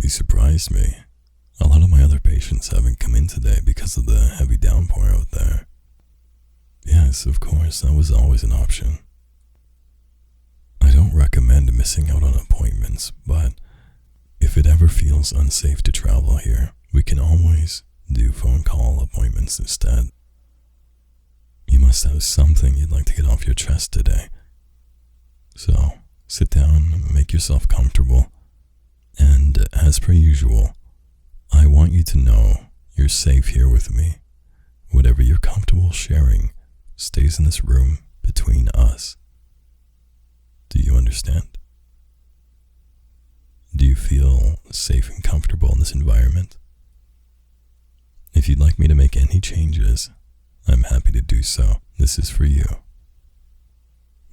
You surprised me. A lot of my other patients haven't come in today because of the heavy downpour out there. Yes, of course, that was always an option. I don't recommend missing out on appointments, but if it ever feels unsafe to travel here, we can always do phone call appointments instead. You must have something you'd like to get off your chest today. So, sit down, make yourself comfortable, and as per usual, I want you to know you're safe here with me. Whatever you're comfortable sharing stays in this room between us. Do you understand? Do you feel safe and comfortable in this environment? If you'd like me to make any changes, I'm happy to do so. This is for you.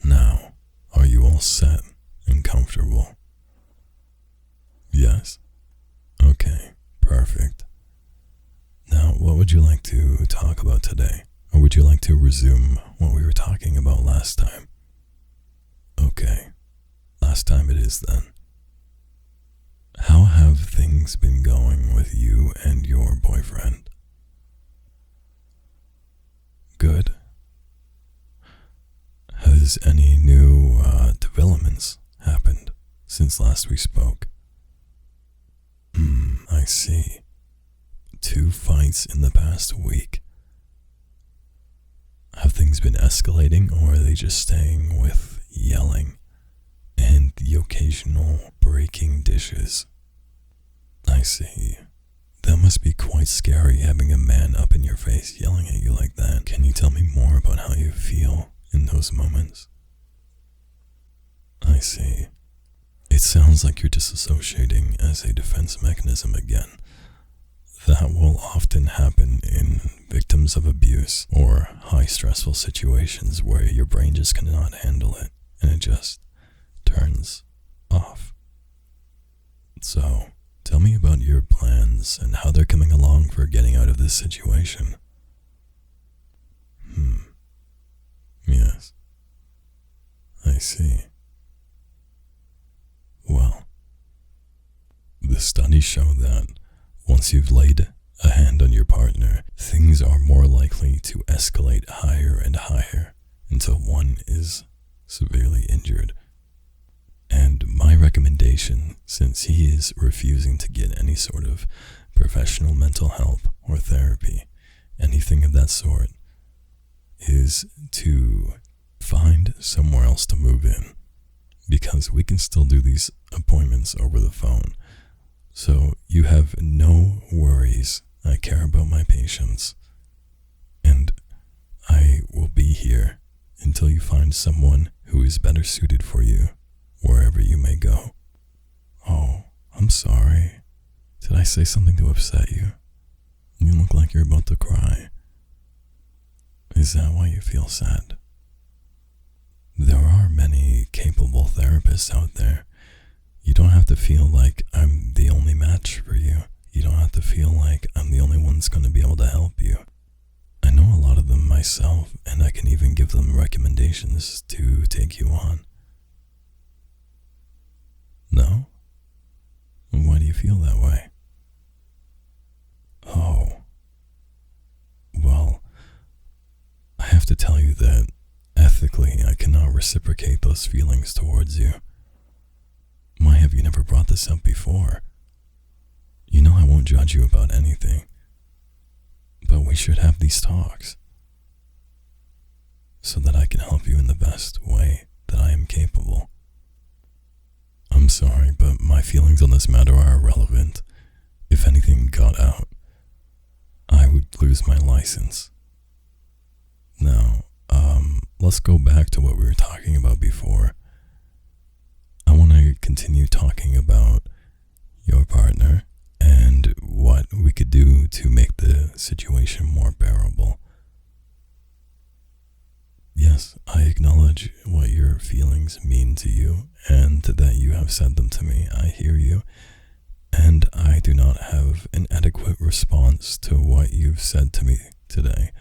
Now, are you all set and comfortable? Yes? Okay, perfect. Now, what would you like to talk about today? Or would you like to resume what we were talking about last time? Okay, last time it is then. How have things been going with you and your boyfriend? Good. Has any new developments happened since last we spoke? I see. 2 fights in the past week. Have things been escalating, or are they just staying with yelling and the occasional breaking dishes? I see. That must be quite scary having a man up in your face yelling at you like that. Can you tell me more about how you feel in those moments? I see. It sounds like you're disassociating as a defense mechanism again. That will often happen in victims of abuse or high stressful situations where your brain just cannot handle it and it just turns off. So, tell me about your plans and how they're coming along for getting out of this situation. Yes. I see. Well, the studies show that once you've laid a hand on your partner, things are more likely to escalate higher and higher until one is severely injured. And my recommendation, since he is refusing to get any sort of professional mental help or therapy, anything of that sort, is to find somewhere else to move in, because we can still do these appointments over the phone. So you have no worries. I care about my patients, and I will be here until you find someone who is better suited for you, wherever you may go. Oh, I'm sorry. Did I say something to upset you? You look like you're about to cry. Is that why you feel sad? There are many capable therapists out there. You don't have to feel like I'm the only match for you. You don't have to feel like I'm the only one that's going to be able to help you. I know a lot of them myself, and I can even give them recommendations to take you on. No? Why do you feel that way? Oh. Well, I have to tell you that ethically I cannot reciprocate those feelings towards you. Why have you never brought this up before? You know I won't judge you about anything, but we should have these talks so that I can help you in the best way that I am capable. I'm sorry, but my feelings on this matter are irrelevant. If anything got out, I would lose my license. Now, let's go back to what we were talking about before. I want to continue talking about your partner and what we could do to make the situation more bearable. Yes, I acknowledge what your feelings mean to you and that you have said them to me. I hear you, and I do not have an adequate response to what you've said to me today.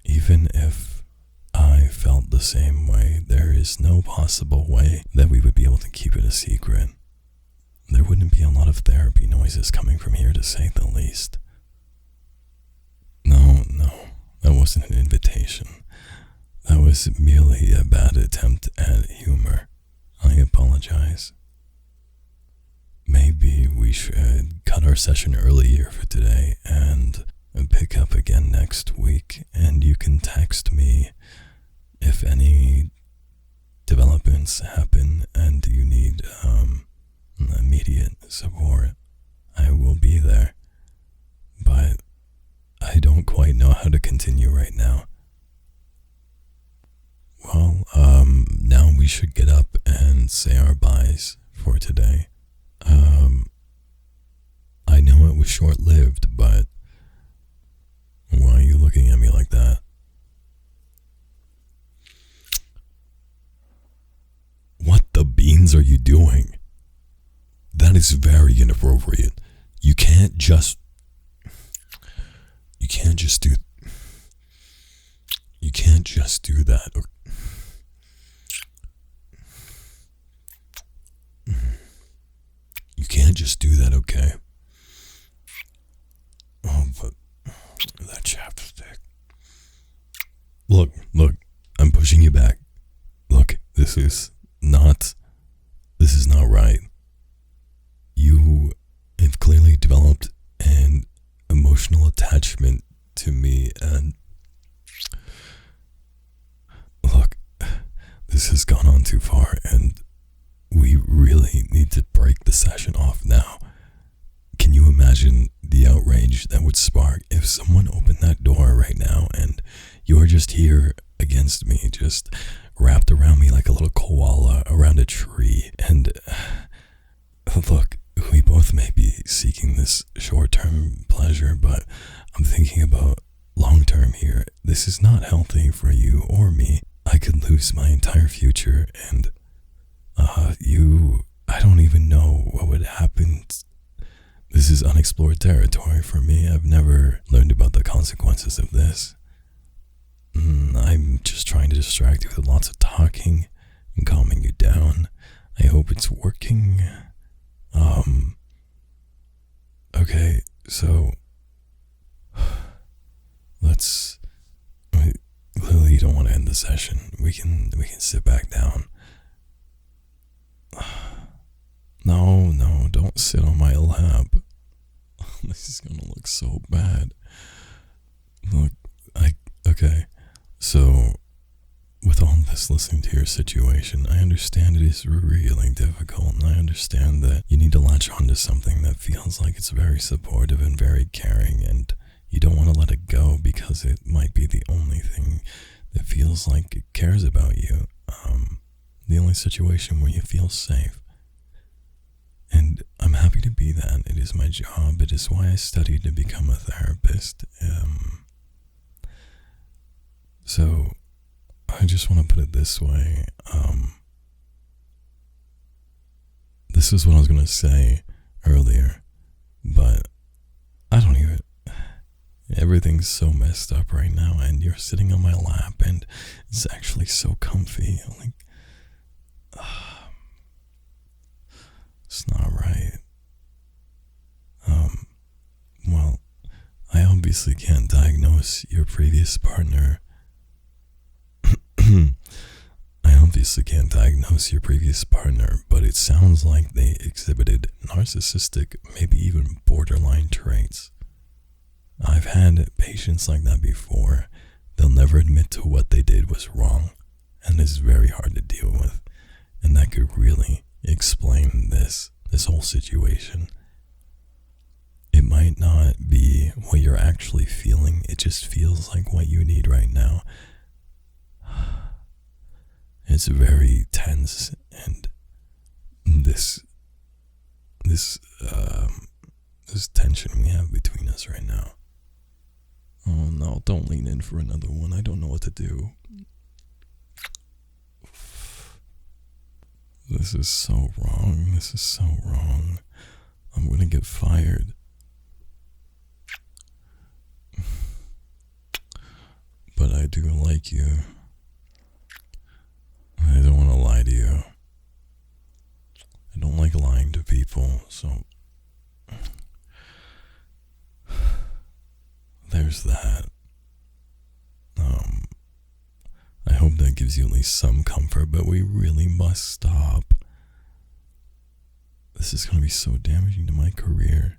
Even if I felt the same way, there is no possible way that we would be able to keep it a secret. there wouldn't be a lot of therapy noises coming from here, to say the least. No, that wasn't an invitation. That was merely a bad attempt at humor. I apologize. Maybe we should cut our session early here for today and pick up again next week, and you can text me if any developments happen and you need immediate support. I will be there, but I don't quite know how to continue right now. Well, now we should get up and say our byes for today. I know it was short-lived, but why are you looking at me like that? What the beans are you doing? That is very inappropriate. You can't just do that. You can't just do that, okay? Oh, but that chapstick. Look, I'm pushing you back. Look, this is not right. You have clearly developed an emotional attachment to me, and look, this has gone on too far, and we really need to break the session off now. Can you imagine the outrage that would spark if someone opened that door right now and you're just here against me, just wrapped around me like a little koala around a tree? And look, we both may be seeking this short-term pleasure, but I'm thinking about long-term here. This is not healthy for you or me. I could lose my entire future, and I don't even know what would happen. This is unexplored territory for me. I've never learned about the consequences of this. I'm just trying to distract you with lots of talking and calming you down. I hope it's working. Okay, so clearly you don't want to end the session. We can sit back down. No, don't sit on my lap. This is gonna look so bad. Look, okay, so with all this, listening to your situation, I understand it is really difficult, and I understand that you need to latch onto something that feels like it's very supportive and very caring, and you don't want to let it go because it might be the only thing that feels like it cares about you. The only situation where you feel safe. And I'm happy to be that. It is my job. It is why I studied to become a therapist. So I just want to put it this way. This is what I was going to say earlier, but I don't even... Everything's so messed up right now, and you're sitting on my lap, and it's actually so comfy. Like, it's not right. Well, I obviously can't diagnose your previous partner. But it sounds like they exhibited narcissistic, maybe even borderline traits. I've had patients like that before. They'll never admit to what they did was wrong, and it's very hard to deal with. And that could really explain this whole situation. It might not be what you're actually feeling. It just feels like what you need right now. It's very tense, and this tension we have between us right now. Oh no, don't lean in for another one. I don't know what to do. This is so wrong. I'm gonna get fired. But I do like you. I don't want to lie to you. I don't like lying to people. So there's that. I hope that gives you at least some comfort, but we really must stop. This is going to be so damaging to my career.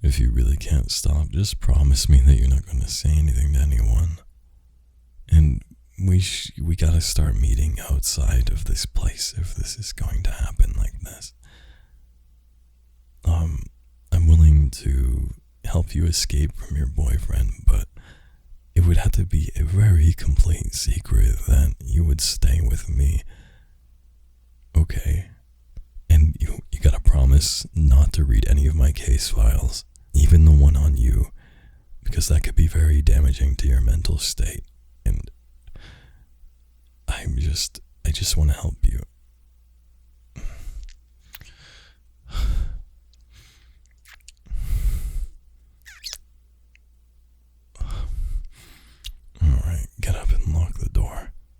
If you really can't stop, just promise me that you're not going to say anything to anyone. And we gotta start meeting outside of this place if this is going to happen like this. I'm willing to help you escape from your boyfriend, but it would have to be a very complete secret that you would stay with me. Okay? And you gotta promise not to read any of my case files, even the one on you, because that could be very damaging to your mental state. And I just want to help you.